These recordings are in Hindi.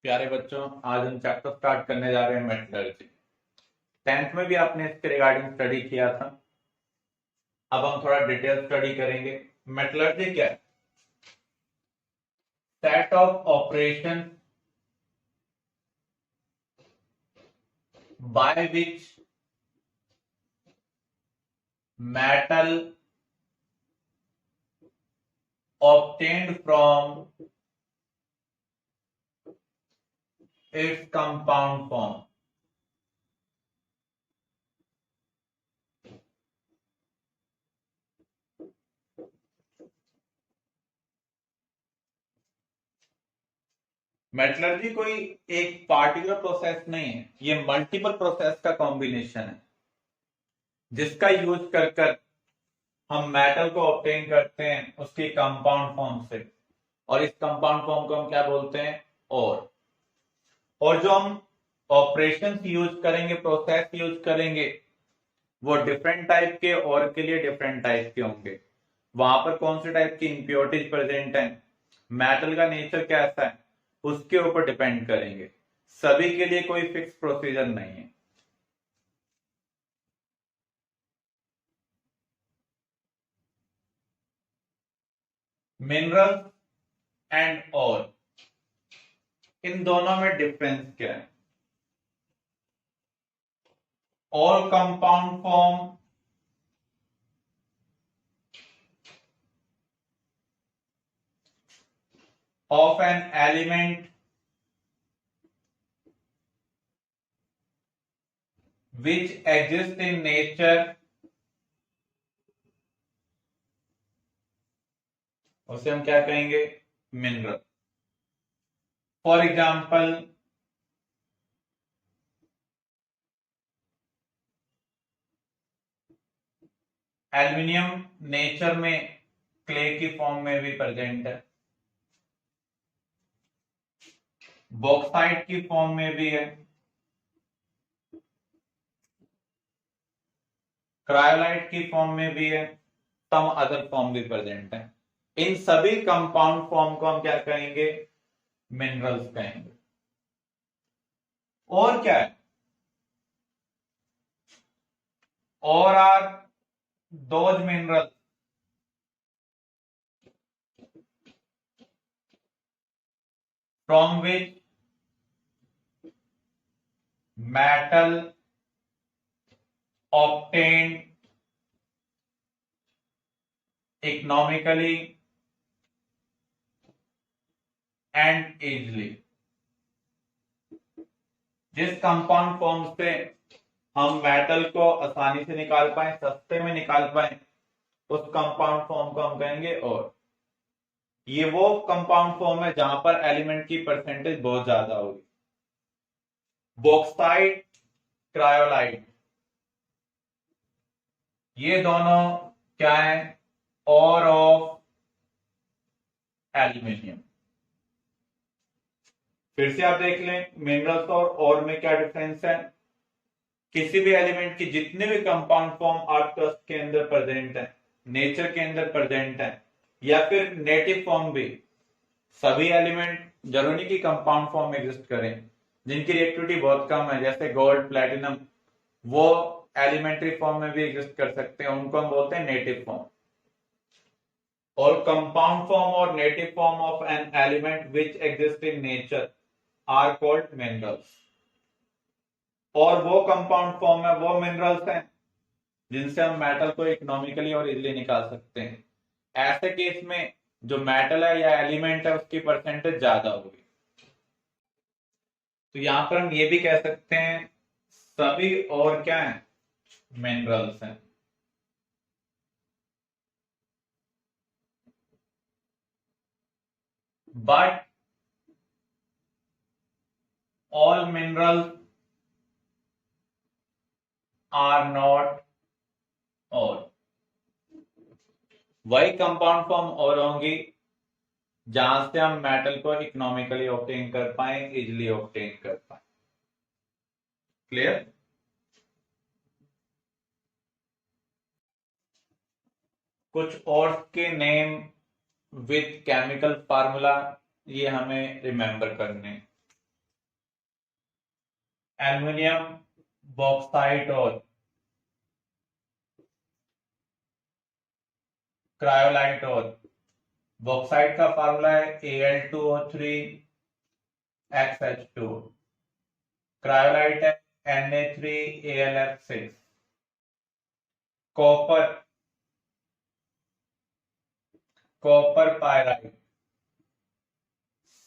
प्यारे बच्चों, आज हम चैप्टर स्टार्ट करने जा रहे हैं मेटलर्जी। 10th में भी आपने इसके रिगार्डिंग स्टडी किया था। अब हम थोड़ा डिटेल स्टडी करेंगे। मेटलर्जी क्या है? Set of operation by which metal obtained from its compound form metallurgy कोई एक पार्टिकुलर प्रोसेस नहीं है, ये मल्टीपल प्रोसेस का कॉम्बिनेशन है जिसका यूज कर हम मेटल को ऑब्टेन करते हैं उसकी कंपाउंड फॉर्म से। और इस कंपाउंड फॉर्म को हम क्या बोलते हैं? और जो हम ऑपरेशंस यूज करेंगे, प्रोसेस यूज करेंगे, वो डिफरेंट टाइप के और के लिए डिफरेंट टाइप के होंगे। वहां पर कौन से टाइप की इंप्योरिटीज प्रेजेंट है, मेटल का नेचर कैसा है, उसके ऊपर डिपेंड करेंगे। सभी के लिए कोई फिक्स प्रोसीजर नहीं है। मिनरल एंड और, इन दोनों में डिफरेंस क्या है? all compound form of an element which exists in nature, उसे हम क्या कहेंगे? Mineral. For example, aluminium nature में क्ले की फॉर्म में भी प्रेजेंट है, बॉक्साइट की फॉर्म में भी है, क्रायोलाइट की फॉर्म में भी है, सम अदर फॉर्म भी प्रेजेंट है। इन सभी कंपाउंड फॉर्म को हम क्या कहेंगे? मिनरल्स कहेंगे। और क्या है? Ore are those minerals from which metal obtained economically and easily। जिस कंपाउंड फॉर्म से हम मेटल को आसानी से निकाल पाए, सस्ते में निकाल पाए, उस कंपाउंड फॉर्म को हम कहेंगे और। ये वो कंपाउंड फॉर्म है जहां पर एलिमेंट की परसेंटेज बहुत ज्यादा होगी। बॉक्साइट, क्रायोलाइट, ये दोनों क्या है? और ऑफ एल्यूमिनियम। फिर से आप देख लें, मिनरल्स और में क्या डिफरेंस है। किसी भी एलिमेंट की जितने भी कंपाउंड फॉर्म आपके उसके अंदर प्रेजेंट है, नेचर के अंदर प्रेजेंट है, या फिर नेटिव फॉर्म भी, सभी एलिमेंट जरूरी नहीं कि कंपाउंड फॉर्म में एग्जिस्ट करें। जिनकी रिएक्टिविटी बहुत कम है, जैसे गोल्ड, प्लेटिनम, वो एलिमेंट्री फॉर्म में भी एग्जिस्ट कर सकते हैं, उनको हम बोलते हैं नेटिव फॉर्म। और कंपाउंड फॉर्म और native form of an element which exist in nature are called minerals. और वो कंपाउंड फॉर्म है, वो मिनरल्स हैं जिनसे हम मेटल को इकोनॉमिकली और इजीली निकाल सकते हैं। ऐसे केस में जो मेटल है या एलिमेंट है उसकी परसेंटेज ज्यादा होगी। तो यहां पर हम ये भी कह सकते हैं सभी और क्या है? मिनरल्स हैं। But all minerals are not ore. वही कंपाउंड फॉर्म और होंगी जहां से हम मेटल को इकोनॉमिकली ऑब्टेन कर पाए, इजिली ऑब्टेन कर पाए। क्लियर? कुछ और के नेम विथ केमिकल फार्मूला ये हमें रिमेंबर करने। एल्युमिनियम बॉक्साइट और क्रायोलाइट और बॉक्साइट का फार्मूला है Al2O3 XH2, क्रायोलाइट है Na3AlF6, कॉपर पायराइट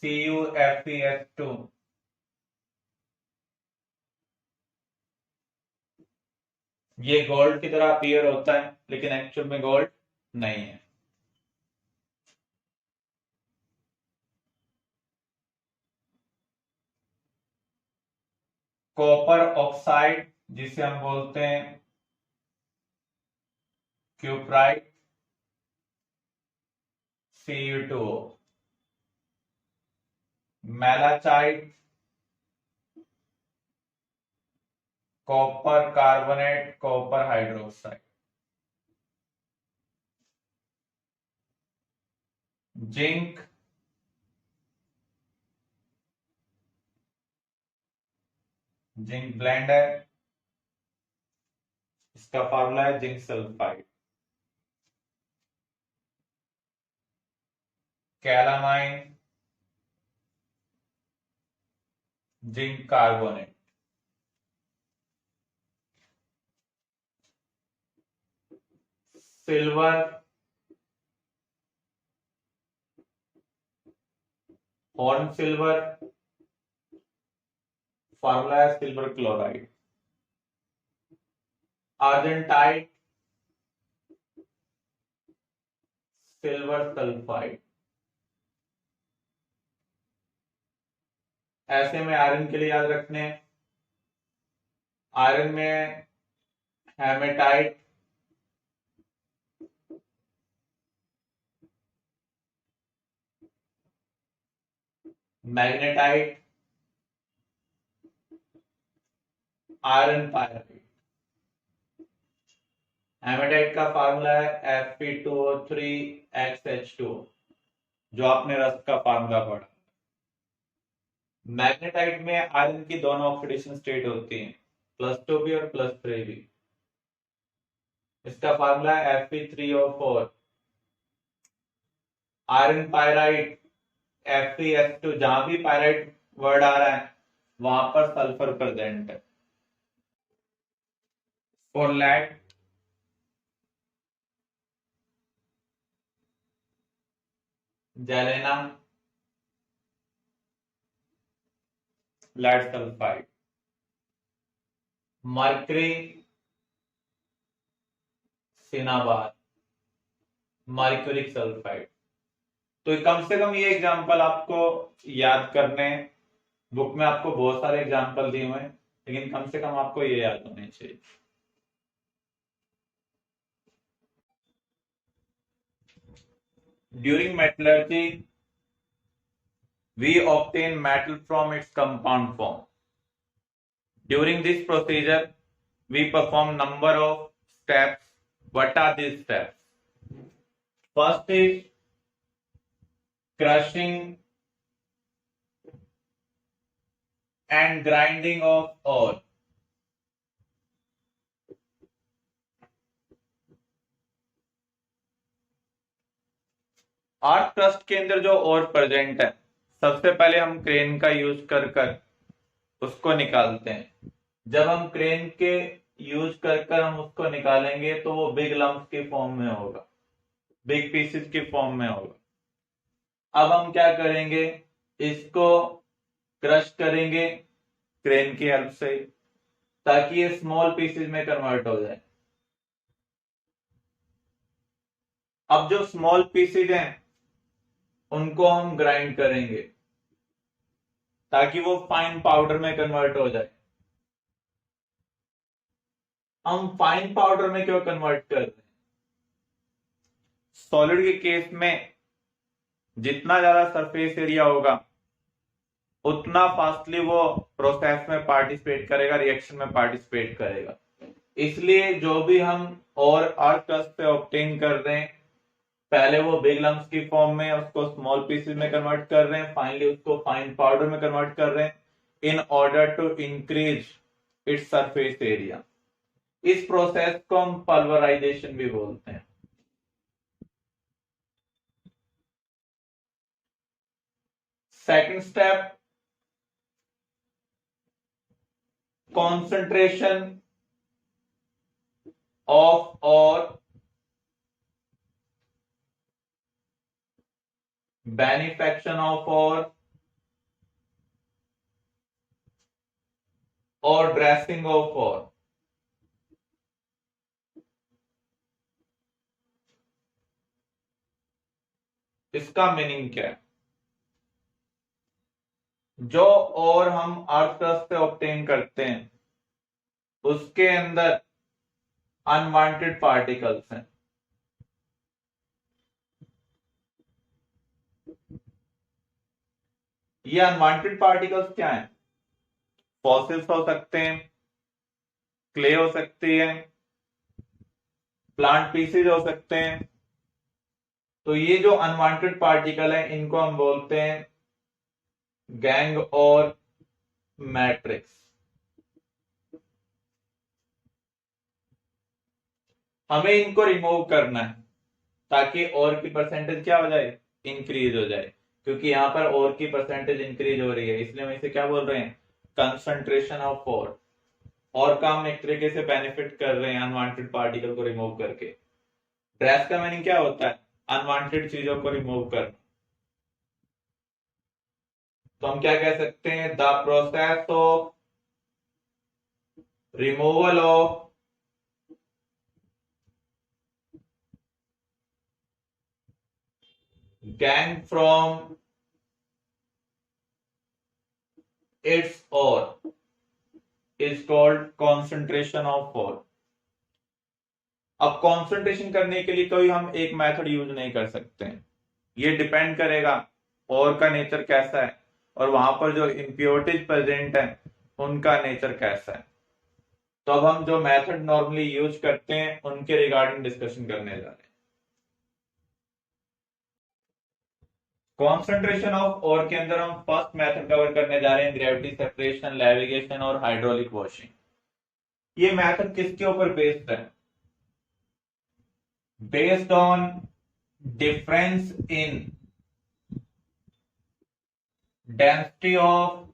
CuFeS2, ये गोल्ड की तरह अपीयर होता है लेकिन एक्चुअल में गोल्ड नहीं है। कॉपर ऑक्साइड जिसे हम बोलते हैं cuprite Cu2O, malachite copper carbonate copper hydroxide, zinc blende है, इसका फार्मूला है zinc sulphide, calamine zinc carbonate, silver horn silver, formula है silver chloride, argentite silver sulphide. ऐसे में आयरन के लिए याद रखने, आयरन में haematite magnetite iron pyrite. Haematite का फार्मूला है Fe2O3XH2, जो आपने रस्ट का फार्मूला पढ़ा। मैग्नेटाइट में आयरन की दोनों ऑक्सीडेशन स्टेट होती हैं, +2p और +3p। इसका फार्मूला है Fe3O4। आयरन पायराइट FeS2, जहां भी पायराइट वर्ड आ रहा है वहां पर सल्फर प्रेजेंट है। और lead galena lead sulphide, mercury cinnabar mercuric sulphide. तो कम से कम ये एग्जांपल आपको याद करने, बुक में आपको बहुत सारे एग्जांपल दिए हुए हैं लेकिन कम से कम आपको ये याद होने चाहिए। During metallurgy, we obtain metal from its compound form. During this procedure, we perform number of steps. What are these steps? First is crushing and grinding of ore. Earth crust के अंदर जो और प्रेजेंट है, सबसे पहले हम क्रेन का यूज कर उसको निकालते हैं। जब हम क्रेन के यूज कर हम उसको निकालेंगे तो वो बिग लम्प्स की फॉर्म में होगा, बिग पीसेस की फॉर्म में होगा। अब हम क्या करेंगे, इसको क्रश करेंगे क्रेन की हेल्प से ताकि ये स्मॉल पीसेस में कन्वर्ट हो जाए। अब जो स्मॉल पीसेज हैं उनको हम ग्राइंड करेंगे ताकि वो फाइन पाउडर में कन्वर्ट हो जाए। हम फाइन पाउडर में क्यों कन्वर्ट कर रहे हैं? सॉलिड के केस में जितना ज्यादा सरफेस एरिया होगा उतना फास्टली वो प्रोसेस में पार्टिसिपेट करेगा, रिएक्शन में पार्टिसिपेट करेगा। इसलिए जो भी हम और अर्थ क्रस्ट से ऑब्टेन कर रहे हैं, पहले वो बिग लम्प्स की फॉर्म में उसको स्मॉल पीसेस में कन्वर्ट कर रहे हैं, फाइनली उसको फाइन पाउडर में कन्वर्ट कर रहे हैं। in order to increase its surface area. इस प्रोसेस को हम पल्वराइजेशन भी बोलते हैं. Second step, concentration of ore, benefaction of ore, और ड्रेसिंग ऑफ ore. इसका मीनिंग क्या है? जो और हम अर्थ क्रस्ट से ऑब्टेन करते हैं उसके अंदर अनवांटेड पार्टिकल्स हैं. ये अनवांटेड पार्टिकल्स क्या हैं? फॉसिल्स हो सकते हैं, क्ले हो सकती है, प्लांट पीसेज हो सकते हैं. तो ये जो अनवांटेड पार्टिकल है इनको हम बोलते हैं गैंग और मैट्रिक्स. हमें इनको रिमूव करना है ताकि और की परसेंटेज क्या हो जाए? इंक्रीज हो जाए. क्योंकि यहां पर और की परसेंटेज इंक्रीज हो रही है इसलिए हम इसे क्या बोल रहे हैं? कंसंट्रेशन ऑफ और. और का हम एक तरीके से बेनिफिट कर रहे हैं अनवांटेड पार्टिकल को रिमूव करके. ड्रेस का मीनिंग क्या होता है? अनवांटेड चीजों को रिमूव करना. तो हम क्या कह सकते हैं? The process of removal of gang from its ore is called concentration of ore. अब कंसंट्रेशन करने के लिए कोई हम एक मेथड यूज नहीं कर सकते हैं. ये डिपेंड करेगा और का नेचर कैसा है और वहां पर जो इम्प्योरिटीज प्रेजेंट है उनका नेचर कैसा है. तो अब हम जो मेथड नॉर्मली यूज करते हैं उनके रिगार्डिंग डिस्कशन करने जा रहे हैं. कॉन्सेंट्रेशन ऑफ और के अंदर हम फर्स्ट मेथड कवर करने जा रहे हैं ग्रेविटी सेपरेशन, लेविगेशन और हाइड्रोलिक वॉशिंग. ये मेथड किसके ऊपर बेस्ड है? Based on difference in density of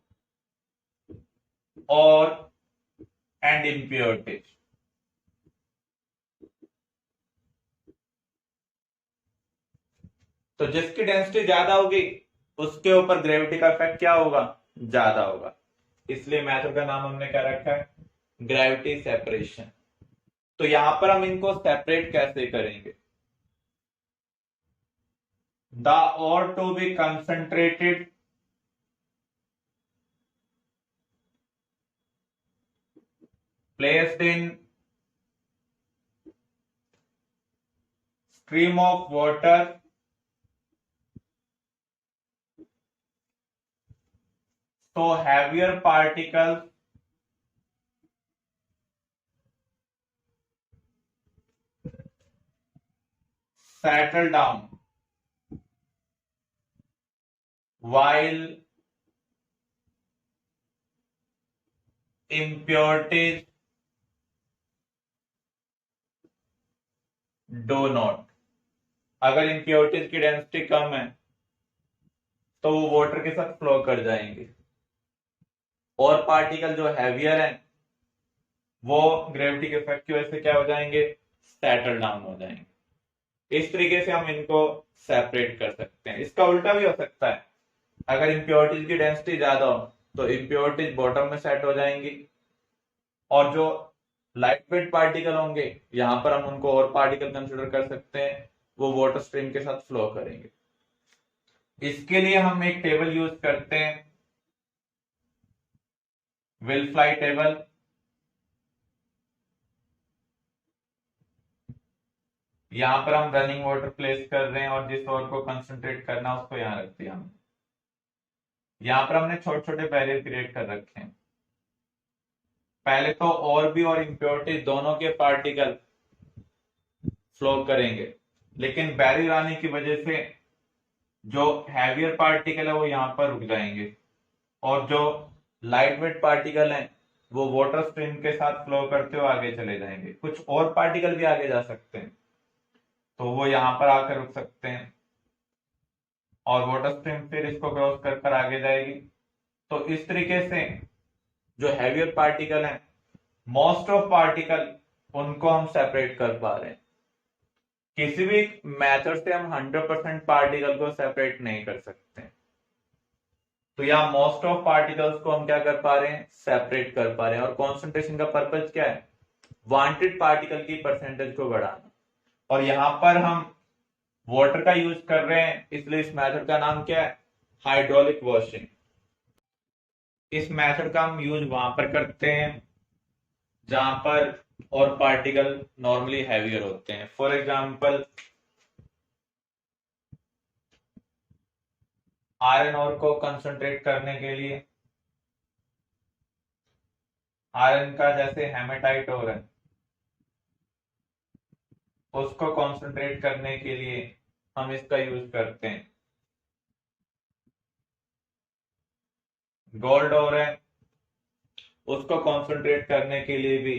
और एंड इम्प्योरिटीज. तो जिसकी डेंसिटी ज्यादा होगी उसके ऊपर ग्रेविटी का इफेक्ट क्या होगा? ज्यादा होगा. इसलिए मेथड का नाम हमने क्या रखा है? Gravity separation. तो यहां पर हम इनको सेपरेट कैसे करेंगे? The ore to be concentrated placed in stream of water so heavier particles settle down while impurities do not. अगर इम्प्योरिटीज की डेंसिटी कम है तो वो वाटर के साथ फ्लो कर जाएंगे और पार्टिकल जो हैवियर है वो ग्रेविटी के इफेक्ट की वजह से क्या हो जाएंगे? सेटल डाउन हो जाएंगे. इस तरीके से हम इनको सेपरेट कर सकते हैं. इसका उल्टा भी हो सकता है. अगर इम्प्योरिटीज की डेंसिटी ज्यादा हो तो इम्प्योरिटीज बॉटम में सेट हो जाएंगी और जो लाइट वेट पार्टिकल होंगे यहां पर हम उनको और पार्टिकल कंसिडर कर सकते हैं, वो वाटर स्ट्रीम के साथ फ्लो करेंगे. इसके लिए हम एक टेबल यूज करते हैं, विलफ्लाई टेबल. यहां पर हम रनिंग वाटर प्लेस कर रहे हैं और जिस और को कंसंट्रेट करना उसको यहां रख दिया हमने. यहां पर हमने छोटे छोटे बैरियर क्रिएट कर रखे हैं. पहले तो और भी और इम्प्योरिटी दोनों के पार्टिकल फ्लो करेंगे लेकिन बैरियर आने की वजह से जो हैवियर पार्टिकल है वो यहां पर रुक जाएंगे और जो लाइट वेट पार्टिकल हैं वो वाटर स्ट्रीम के साथ फ्लो करते हुए आगे चले जाएंगे, कुछ और पार्टिकल भी आगे जा सकते हैं तो वो यहां पर आकर रुक सकते हैं और वाटर स्ट्रीम फिर इसको क्रॉस कर कर आगे जाएगी। तो इस तरीके से जो हैवियर पार्टिकल हैं, मोस्ट ऑफ पार्टिकल उनको हम सेपरेट कर पा रहे हैं। किसी भी मेथड से हम 100% पार्टिकल को सेपरेट नहीं कर सकते, तो यहाँ मोस्ट ऑफ पार्टिकल्स को हम क्या कर पा रहे हैं, सेपरेट कर पा रहे हैं। और कॉन्सेंट्रेशन का पर्पज क्या है, वांटेड पार्टिकल की परसेंटेज को बढ़ाना। और यहां पर हम वाटर का यूज कर रहे हैं, इसलिए इस मेथड का नाम क्या है, हाइड्रोलिक वॉशिंग। इस मेथड का हम यूज वहां पर करते हैं जहां पर और पार्टिकल नॉर्मली हैवियर होते हैं। फॉर एग्जांपल आयरन ओर को कंसंट्रेट करने के लिए, आयरन का जैसे हेमेटाइट ओर है, उसको कंसंट्रेट करने के लिए हम इसका यूज करते हैं। गोल्ड ओर है, उसको कंसंट्रेट करने के लिए भी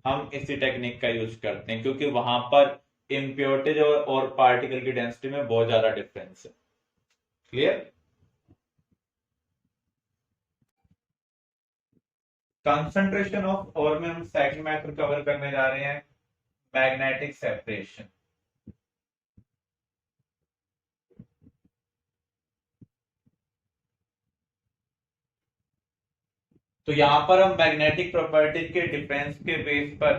हम इसी टेक्निक का यूज करते हैं, क्योंकि वहां पर इम्प्योरिटीज और पार्टिकल की डेंसिटी में बहुत ज्यादा डिफरेंस है। क्लियर। कंसंट्रेशन ऑफ और में हम सेकंड मेथड कवर करने जा रहे हैं, मैग्नेटिक सेपरेशन। तो यहां पर हम मैग्नेटिक प्रॉपर्टीज के डिफरेंस के बेस पर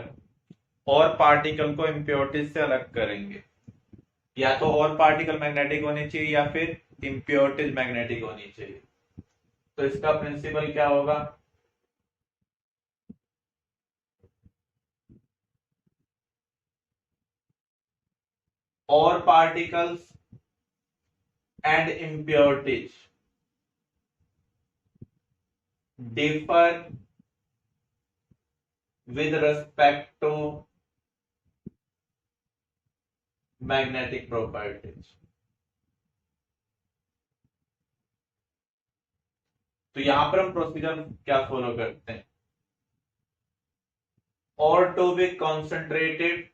और पार्टिकल को इम्प्योरिटीज से अलग करेंगे। या तो और पार्टिकल मैग्नेटिक होने चाहिए या फिर इम्प्योरिटीज मैग्नेटिक होनी चाहिए। तो इसका प्रिंसिपल क्या होगा, और particles and impurities differ with respect to magnetic properties। तो यहां पर हम प्रोसीजर क्या फॉलो करते हैं, ore to be concentrated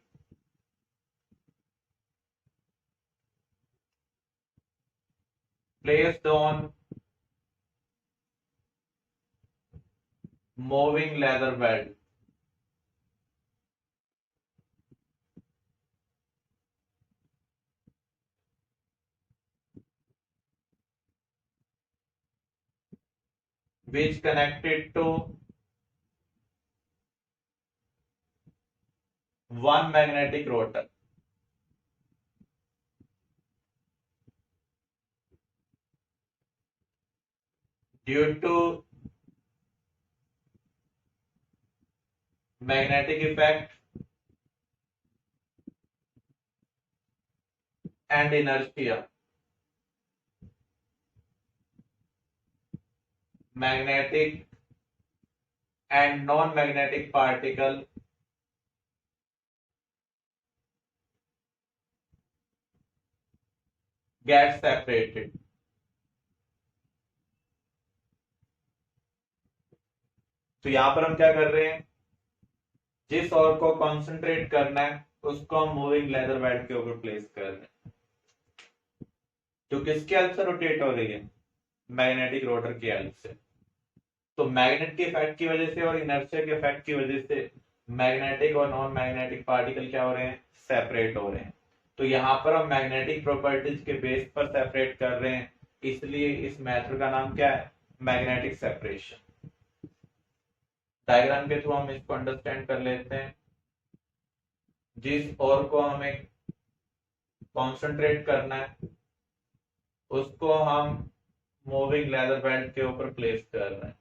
placed on moving leather belt which connected to one magnetic rotor। Due to magnetic effect and inertia, magnetic and non-magnetic particle get separated। तो यहां पर हम क्या कर रहे हैं, जिस और को कंसंट्रेट करना है उसको हम मूविंग लेदर बेल्ट के ऊपर प्लेस कर रहे हैं, जो किसके हेल्प से रोटेट हो रही है, मैग्नेटिक रोटर की हेल्प से। तो मैग्नेट के इफेक्ट की वजह से और इनर्शिया के इफेक्ट की वजह से मैग्नेटिक और नॉन मैग्नेटिक पार्टिकल क्या हो रहे हैं, सेपरेट हो रहे हैं। तो यहां पर हम मैग्नेटिक प्रॉपर्टीज के बेस पर सेपरेट कर रहे हैं, इसलिए इस मेथड का नाम क्या है, मैग्नेटिक सेपरेशन। डायग्राम के थ्रू हम इसको अंडरस्टैंड कर लेते हैं। जिस और को हमें कॉन्सेंट्रेट करना है उसको हम मूविंग लेदर बेल्ट के ऊपर प्लेस कर रहे हैं।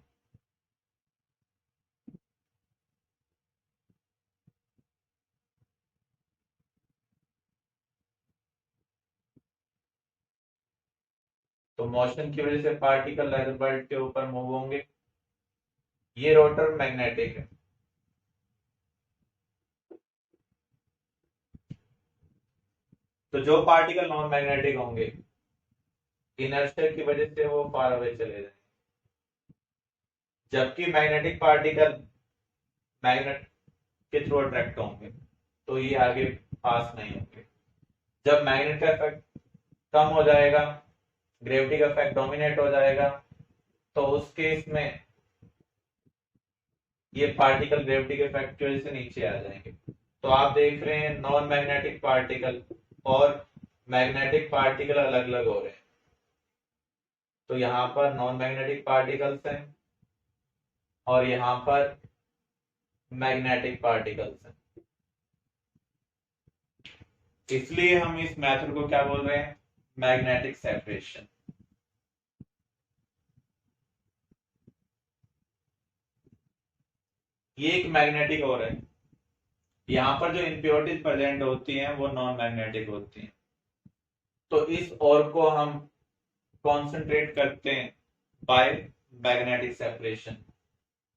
तो मोशन की वजह से पार्टिकल लेदर बेल्ट के ऊपर मूव होंगे। ये रोटर मैग्नेटिक है, तो जो पार्टिकल नॉन मैग्नेटिक होंगे इनर्शिया की वजह से वो फार अवे चले जाएंगे। जबकि मैग्नेटिक पार्टिकल मैग्नेट के थ्रू अट्रैक्ट होंगे तो ये आगे पास नहीं होंगे। जब मैग्नेट का इफेक्ट कम हो जाएगा, ग्रेविटी का इफेक्ट डोमिनेट हो जाएगा, तो उस केस में ये पार्टिकल ग्रेविटी के इफेक्ट की वजह से नीचे आ जाएंगे। तो आप देख रहे हैं नॉन मैग्नेटिक पार्टिकल और मैग्नेटिक पार्टिकल अलग अलग हो रहे हैं। तो यहाँ पर नॉन मैग्नेटिक पार्टिकल्स हैं और यहाँ पर मैग्नेटिक पार्टिकल्स हैं। इसलिए हम इस मेथड को क्या बोल रहे हैं? Magnetic separation. ये एक मैग्नेटिक और है। यहाँ पर जो इम्प्योरिटीज प्रेजेंट होती हैं वो नॉन मैग्नेटिक होती हैं। तो इस और को हम कॉन्सेंट्रेट करते हैं बाय मैग्नेटिक सेपरेशन।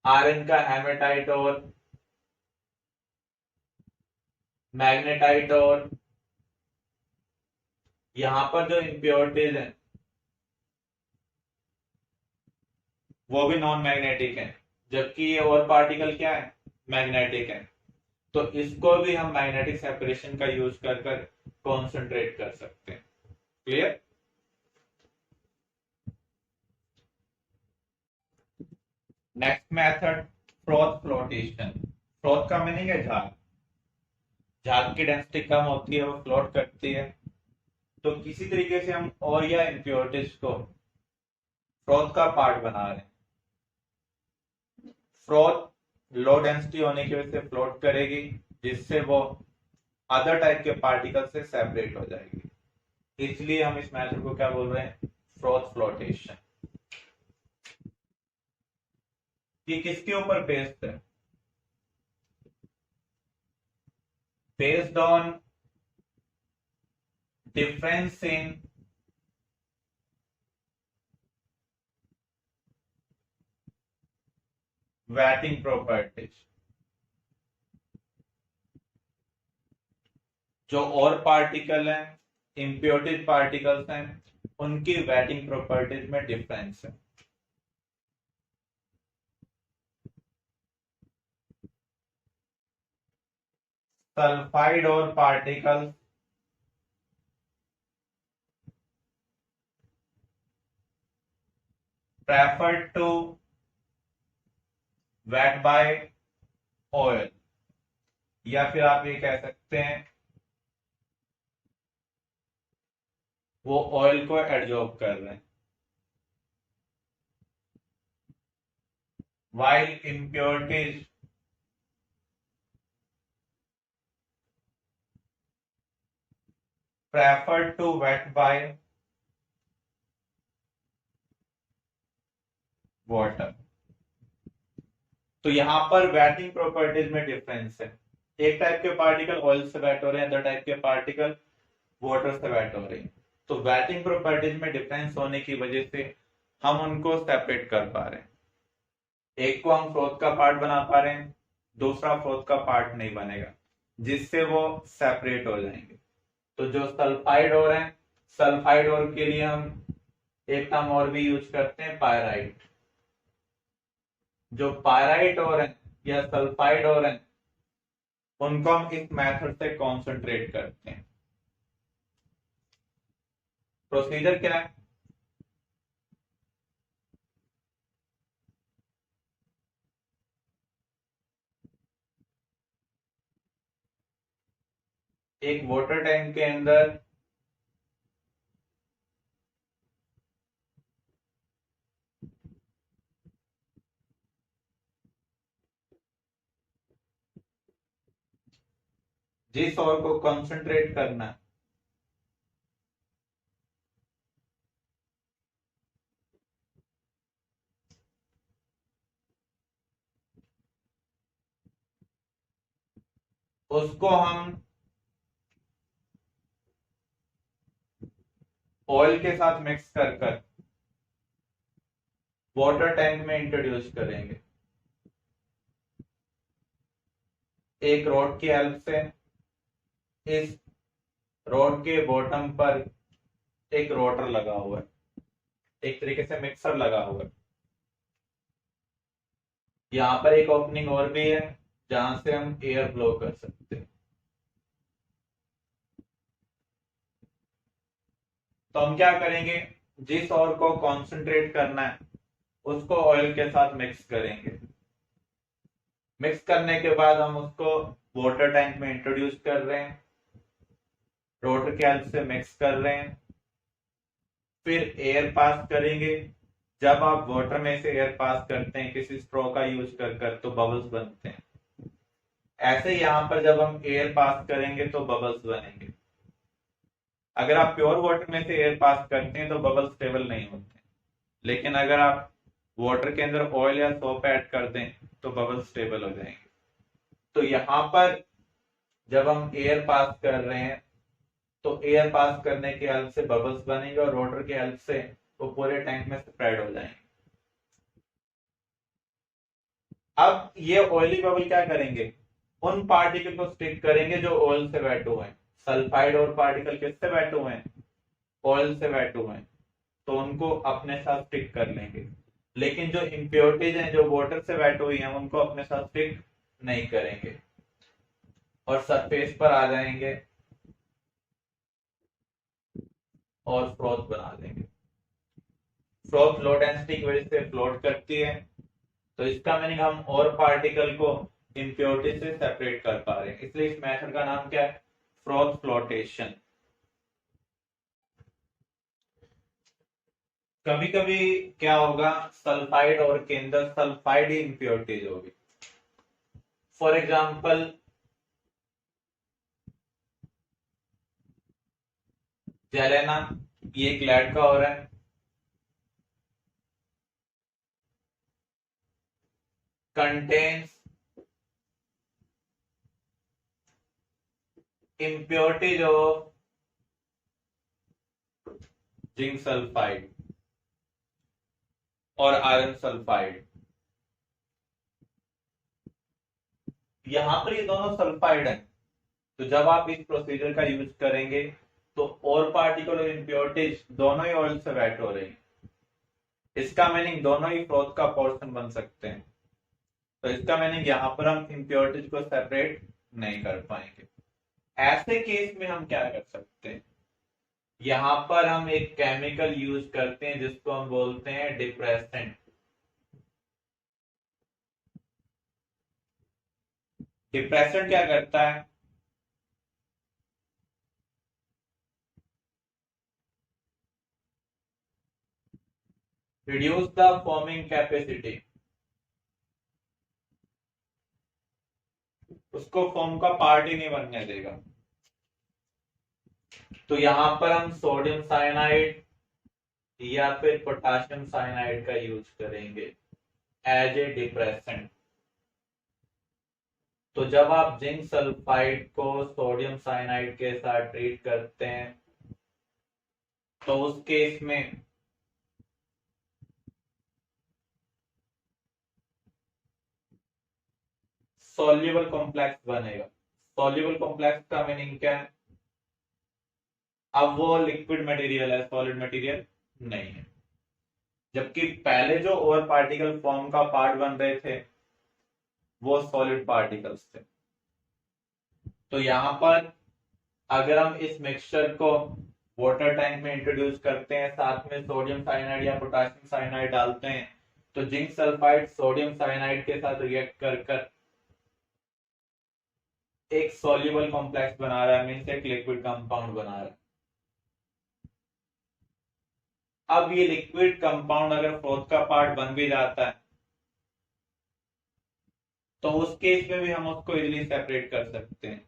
आयरन का हेमेटाइट और मैग्नेटाइट और यहां पर जो इम्प्योरिटीज हैं वो भी नॉन मैग्नेटिक है, जबकि ये और पार्टिकल क्या है? मैग्नेटिक है। तो इसको भी हम मैग्नेटिक सेपरेशन का यूज कर कॉन्सेंट्रेट कर सकते हैं। Clear? Next method, froth flotation. Froth का मीनिंग है झाग। झाग की डेंसिटी कम होती है, वो फ्लोट करती है। तो किसी तरीके से हम और या इम्प्योरिटीज को फ्रॉथ का पार्ट बना रहे हैं। फ्रॉथ लो डेंसिटी होने की वजह से फ्लोट करेगी, जिससे वो अदर टाइप के पार्टिकल से सेपरेट हो जाएगी। इसलिए हम इस मेथड को क्या बोल रहे हैं? Froth flotation. ये किसके ऊपर बेस्ड है? Based on difference in waiting properties. जो और पार्टिकल हैं, इम्प्योरिटी पार्टिकल्स हैं, उनकी वेटिंग प्रॉपर्टीज में डिफरेंस है। सल्फाइड और particles preferred to wet by oil, या फिर आप ये कह सकते हैं वो ऑयल को एडजॉर्ब कर रहे हैं। while impurities preferred to wet by water. तो यहां पर वेटिंग प्रॉपर्टीज में डिफरेंस है। एक टाइप के पार्टिकल ऑयल से वेट हो रहे हैं, अदर टाइप के पार्टिकल वाटर से वेट हो रहे हैं। तो वेटिंग प्रॉपर्टीज में डिफरेंस होने की वजह से हम उनको सेपरेट कर पा रहे हैं। एक को हम फ्रोथ का पार्ट बना पा रहे हैं, दूसरा फ्रोथ का पार्ट नहीं बनेगा, जिससे वो सेपरेट हो जाएंगे। तो जो सल्फाइड और है, सल्फाइड और के लिए हम एक टर्म और भी यूज करते हैं, पायराइट। जो पायराइट और है या सल्फाइड और है, उनको हम इस मेथड से कॉन्सेंट्रेट करते हैं। प्रोसीजर क्या है? एक वाटर टैंक के अंदर जिस और को कंसंट्रेट करना है उसको हम ऑयल के साथ मिक्स कर वाटर टैंक में इंट्रोड्यूस करेंगे। एक रॉड की हेल्प से इस रॉड के बॉटम पर एक रोटर लगा हुआ है, एक तरीके से मिक्सर लगा हुआ है। यहाँ पर एक ओपनिंग और भी है जहां से हम एयर फ्लो कर सकते हैं। तो हम क्या करेंगे, जिस और को कॉन्सेंट्रेट करना है उसको ऑयल के साथ मिक्स करेंगे। मिक्स करने के बाद हम उसको वाटर टैंक में इंट्रोड्यूस कर रहे हैं, रोटर के हेल्प से मिक्स कर रहे हैं, फिर एयर पास करेंगे। जब आप वाटर में से एयर पास करते हैं किसी स्ट्रॉ का यूज कर कर तो बबल्स बनते हैं। ऐसे यहाँ पर जब हम एयर पास करेंगे तो बबल्स बनेंगे। अगर आप प्योर वाटर में से एयर पास करते हैं तो बबल्स स्टेबल नहीं होते, लेकिन अगर आप वाटर के अंदर ऑयल या सोप ऐड कर दें तो बबल्स स्टेबल हो जाएंगे। तो यहाँ पर जब हम एयर पास कर रहे हैं तो एयर पास करने के हेल्प से बबल्स बनेंगे और वाटर के हेल्प से वो पूरे टैंक में स्प्रेड हो जाएंगे। अब ये ऑयली बबल क्या करेंगे, उन पार्टिकल को स्टिक करेंगे जो ऑयल से वेट हुए हैं। सल्फाइड और पार्टिकल किससे वेट हुए हैं, ऑयल से वेट हुए हैं, तो उनको अपने साथ स्टिक कर लेंगे। लेकिन जो इम्प्योरिटीज हैं जो वाटर से वेट हुई हैं उनको अपने साथ स्टिक नहीं करेंगे और सरफेस पर आ जाएंगे और फ्रोथ बना देंगे। फ्रोथ लो डेंसिटी की वजह से फ्लोट करती है, तो इसका मीनिंग हम और पार्टिकल को इम्प्योरिटी से सेपरेट कर पा रहे हैं, इसलिए इस मेथड का नाम क्या है, फ्रोथ फ्लोटेशन। कभी कभी क्या होगा, सल्फाइड और के अंदर सल्फाइड ही इम्प्योरिटीज होगी। फॉर एग्जाम्पल जेलेना, ये एक लैड का हो रहा है, contains impurities of zinc sulphide और आयरन सल्फाइड। यहां पर ये दोनों सल्फाइड है, तो जब आप इस प्रोसीजर का यूज करेंगे तो और पार्टिकल और इम्प्योरिटीज दोनों ही ऑयल से वेट हो रही है। इसका मीनिंग दोनों ही फ्रोथ का पोर्शन बन सकते हैं, तो इसका मीनिंग यहाँ पर हम इम्प्योरिटीज को सेपरेट नहीं कर पाएंगे। ऐसे केस में हम क्या कर सकते हैं, यहाँ पर हम एक केमिकल यूज करते हैं जिसको हम बोलते हैं डिप्रेसेंट। डिप्रेसेंट क्या करता है, रिड्यूस द फॉर्मिंग कैपेसिटी, उसको फॉर्म का पार्ट ही नहीं बनने देगा। तो यहां पर हम सोडियम साइनाइड या फिर पोटाशियम साइनाइड का यूज करेंगे एज ए डिप्रेसेंट। तो जब आप जिंक सल्फाइड को सोडियम साइनाइड के साथ ट्रीट करते हैं तो उस केस में सॉल्युबल कॉम्प्लेक्स बनेगा। सॉल्युबल कॉम्प्लेक्स का मीनिंग क्या है, अब वो लिक्विड मटेरियल है, सॉलिड मटेरियल नहीं है। जबकि पहले जो और पार्टिकल फॉर्म का पार्ट बन रहे थे वो सॉलिड पार्टिकल्स थे। तो यहां पर अगर हम इस मिक्सचर को वाटर टैंक में इंट्रोड्यूस करते हैं, साथ में सोडियम साइनाइड या पोटेशियम साइनाइड डालते हैं, तो जिंक सल्फाइड सोडियम साइनाइड के साथ रिएक्ट कर कर एक सॉल्युबल कॉम्प्लेक्स बना रहा है, मीन्स एक लिक्विड कंपाउंड बना रहा है। अब ये लिक्विड कंपाउंड अगर फ्रोथ का पार्ट बन भी जाता है तो उस केस में भी हम उसको इजीली सेपरेट कर सकते हैं,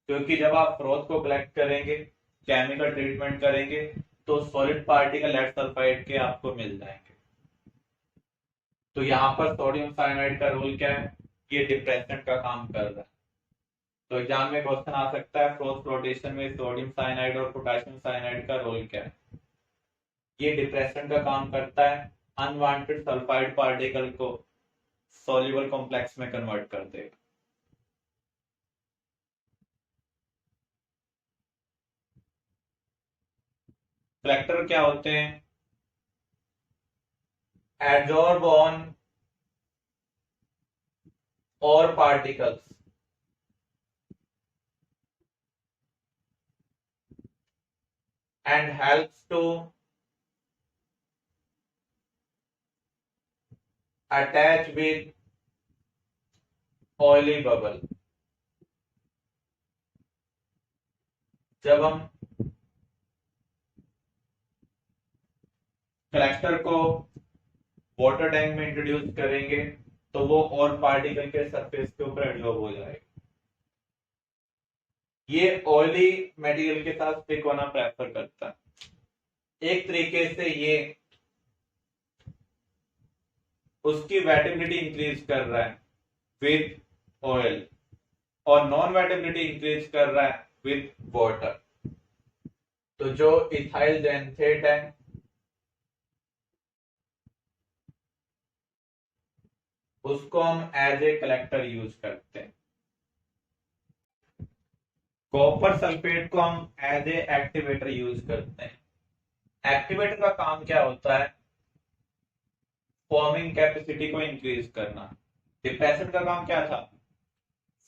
क्योंकि जब आप फ्रोथ को कलेक्ट करेंगे, केमिकल ट्रीटमेंट करेंगे, तो सॉलिड पार्टिकल लेड सल्फाइड के आपको मिल जाएंगे। तो यहाँ पर सोडियम साइनाइड का रोल क्या है, ये डिप्रेसेंट का काम कर रहा है। तो एग्जाम में क्वेश्चन आ सकता है फ्रोथ फ्लोटेशन में सोडियम साइनाइड और पोटेशियम साइनाइड का रोल क्या है। ये डिप्रेसेंट का काम करता है, अनवांटेड सल्फाइड पार्टिकल को सॉल्युबल कॉम्प्लेक्स में कन्वर्ट कर देगा। कलेक्टर क्या होते हैं, एडजॉर्ब ऑन और particles and helps to attach with oily bubble. जब हम कलेक्टर को वाटर टैंक में इंट्रोड्यूस करेंगे तो वो और पार्टिकल के सरफेस के ऊपर एडजॉर्ब हो जाएगा। ये ऑयली मटेरियल के साथ स्टिक होना प्रेफर करता है। एक तरीके से ये उसकी वेटेबिलिटी इंक्रीज कर रहा है विद ऑयल और नॉन वेटेबिलिटी इंक्रीज कर रहा है विद वाटर। तो जो इथाइल जेंथेट है उसको हम एज ए कलेक्टर यूज करते हैं। कॉपर सल्फेट को हम एज ए एक्टिवेटर यूज करते हैं। एक्टिवेटर का काम क्या होता है? फॉर्मिंग कैपेसिटी को इंक्रीज करना। डिप्रेशन का काम क्या था?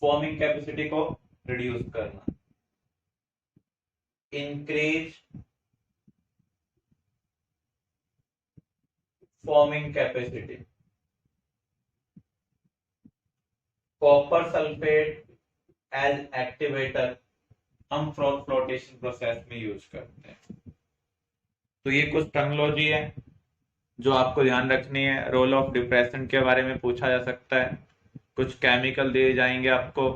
फॉर्मिंग कैपेसिटी को रिड्यूस करना। Increase foaming capacity. Copper sulphate as activator हम फ्लोटेशन प्रोसेस में यूज करते हैं। तो ये कुछ टर्मिनोलॉजी है जो आपको ध्यान रखनी है। रोल ऑफ डिप्रेशन के बारे में पूछा जा सकता है। कुछ केमिकल दिए जाएंगे, आपको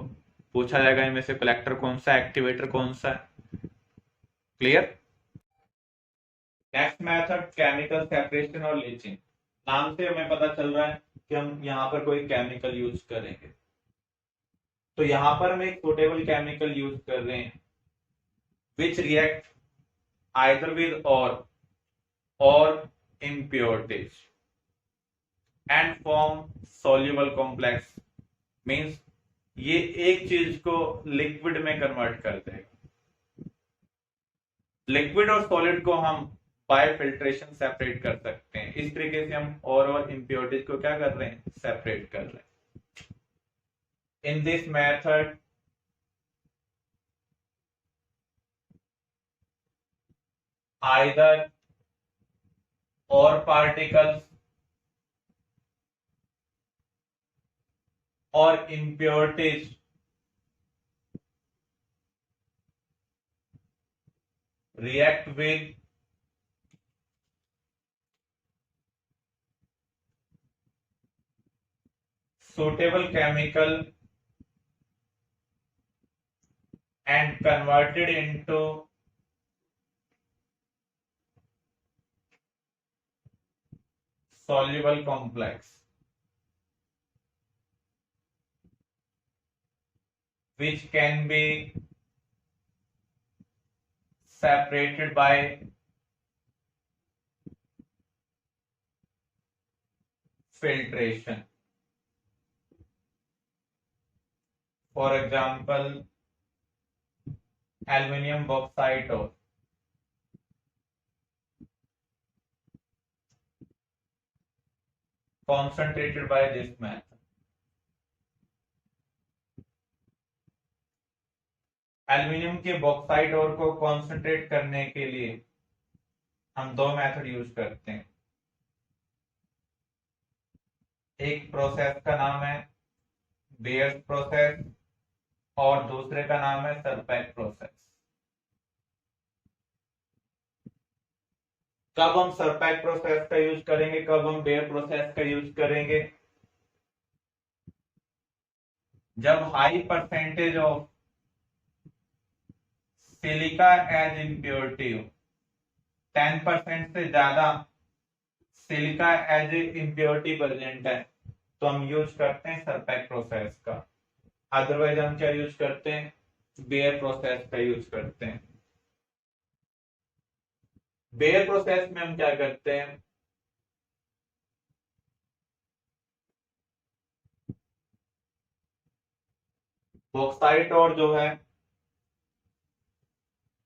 पूछा जाएगा इनमें से कलेक्टर कौन सा, एक्टिवेटर कौन सा है। Clear? Next method chemical separation और लीचिंग। नाम से हमें पता चल रहा है कि हम यहाँ पर कोई केमिकल यूज करेंगे। तो यहाँ पर हम एक सुटेबल केमिकल यूज कर रहे हैं विच रिएक्ट आइदर विद और impurities and form soluble complex। Means ये एक चीज को लिक्विड में कन्वर्ट कर देगा। लिक्विड और सॉलिड को हम बाय फिल्ट्रेशन सेपरेट कर सकते हैं। इस तरीके से हम और इम्प्योरिटीज को क्या कर रहे हैं? सेपरेट कर रहे हैं। इन दिस मेथड आइदर और पार्टिकल्स और impurities react with suitable chemical and converted into soluble complex which can be separated by filtration. For example, aluminium bauxite ore. Concentrated by this method. Aluminium के बॉक्साइट ओर को कॉन्सेंट्रेट करने के लिए हम दो मेथड यूज करते हैं। एक प्रोसेस का नाम है बेयर्स प्रोसेस और दूसरे का नाम है सरपैक प्रोसेस। कब हम सरपैक प्रोसेस का यूज करेंगे, कब हम बेयर प्रोसेस का यूज करेंगे? जब high percentage of silica as impurity हो, 10% से ज्यादा सिलिका एज इम्प्योरिटी प्रेजेंट है तो हम यूज करते हैं सरपैक प्रोसेस का। अदरवाइज हम क्या यूज करते हैं? बेयर प्रोसेस का यूज करते हैं। बेयर प्रोसेस में हम क्या करते हैं? बॉक्साइट और जो है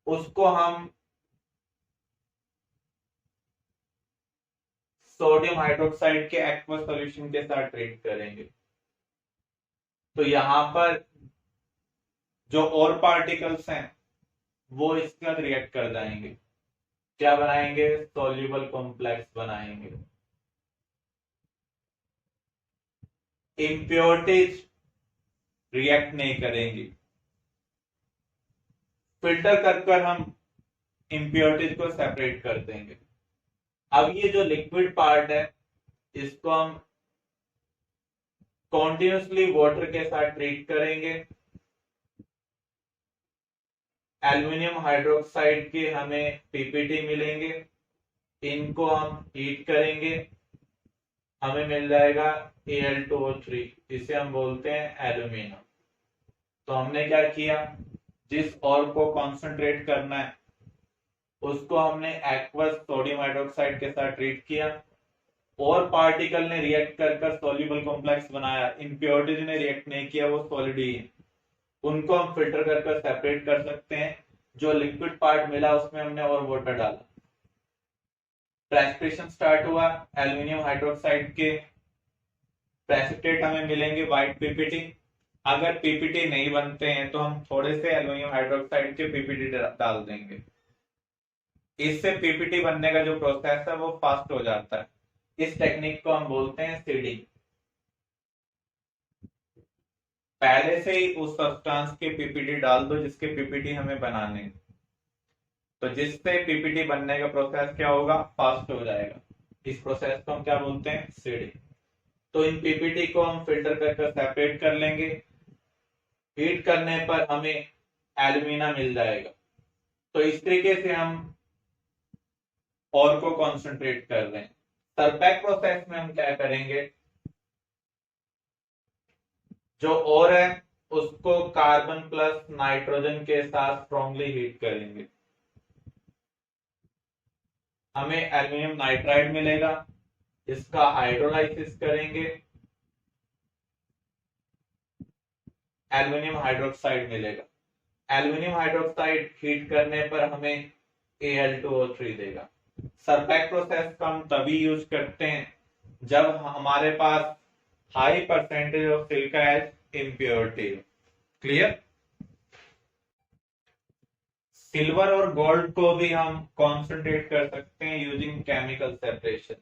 उसको हम सोडियम हाइड्रोक्साइड के एक्वा सॉल्यूशन के साथ ट्रीट करेंगे। तो यहां पर जो और पार्टिकल्स हैं वो इसके साथ रिएक्ट कर जाएंगे, क्या बनाएंगे, सॉल्युबल कॉम्प्लेक्स बनाएंगे। इम्प्योरिटीज रिएक्ट नहीं करेंगी। फिल्टर कर हम इम्प्योरिटीज को सेपरेट कर देंगे। अब ये जो लिक्विड पार्ट है इसको हम कॉन्टिन्यूसली वाटर के साथ ट्रीट करेंगे। एल्युमिनियम हाइड्रोक्साइड के हमें पीपीटी मिलेंगे, इनको हम हीट करेंगे, हमें मिल जाएगा Al2O3, इसे हम बोलते हैं एल्यूमिनियम। तो हमने क्या किया, जिस और को कॉन्सेंट्रेट करना है उसको हमने एक्वस सोडियम हाइड्रोक्साइड के साथ ट्रीट किया, और पार्टिकल ने रिएक्ट कर सॉल्युबल कॉम्प्लेक्स बनाया, इम्प्योरिटीज ने रिएक्ट नहीं किया, वो सॉलिड ही है, उनको हम फिल्टर कर सेपरेट कर सकते हैं। जो लिक्विड पार्ट मिला उसमें हमने और वाटर डाला, प्रेसिपिटेशन स्टार्ट हुआ, एल्युमिनियम हाइड्रोक्साइड के प्रेसिपिटेट हमें मिलेंगे व्हाइट पीपीटी। अगर पीपीटी नहीं बनते हैं तो हम थोड़े से एल्युमिनियम हाइड्रोक्साइड के पीपीटी डाल देंगे, इससे पीपीटी बनने का जो प्रोसेस है वो फास्ट हो जाता है। इस टेक्निक को हम बोलते हैं सीडिंग। पहले से ही उस सब्सटेंस के पीपीटी डाल दो जिसके पीपीटी हमें बनाने, तो जिससे पीपीटी बनने का प्रोसेस क्या होगा, फास्ट हो जाएगा। इस प्रोसेस को हम क्या बोलते हैं, सीडिंग। तो इन पीपीटी को हम फिल्टर कर सेपरेट कर लेंगे, हीट करने पर हमें एल्यूमिना मिल जाएगा। तो इस तरीके से हम और को कॉन्सेंट्रेट कर रहे हैं। सरपैक प्रोसेस में हम क्या करेंगे, जो और है उसको कार्बन प्लस नाइट्रोजन के साथ स्ट्रॉन्गली हीट करेंगे, हमें एल्युमिनियम नाइट्राइड मिलेगा, इसका हाइड्रोलाइसिस करेंगे, एल्युमिनियम हाइड्रोक्साइड मिलेगा। एल्युमिनियम हाइड्रोक्साइड हीट करने पर हमें Al2O3 देगा। सरपैक प्रोसेस का हम तभी यूज करते हैं जब हमारे पास high percentage of silica as impurity. Clear. Silver और गोल्ड को भी हम कॉन्सेंट्रेट कर सकते हैं यूजिंग केमिकल सेपरेशन।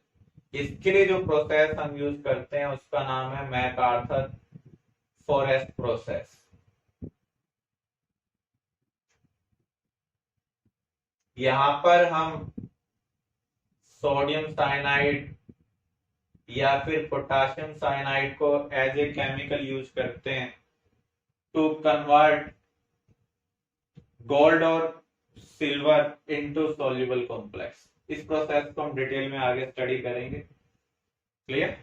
इसके लिए जो प्रोसेस हम यूज करते हैं उसका नाम है मैकआर्थर फॉरेस्ट प्रोसेस। यहां पर हम सोडियम साइनाइड या फिर पोटाशियम साइनाइड को एज ए केमिकल यूज करते हैं टू कन्वर्ट गोल्ड और सिल्वर इनटू सॉल्युबल कॉम्प्लेक्स। इस प्रोसेस को हम डिटेल में आगे स्टडी करेंगे। क्लियर।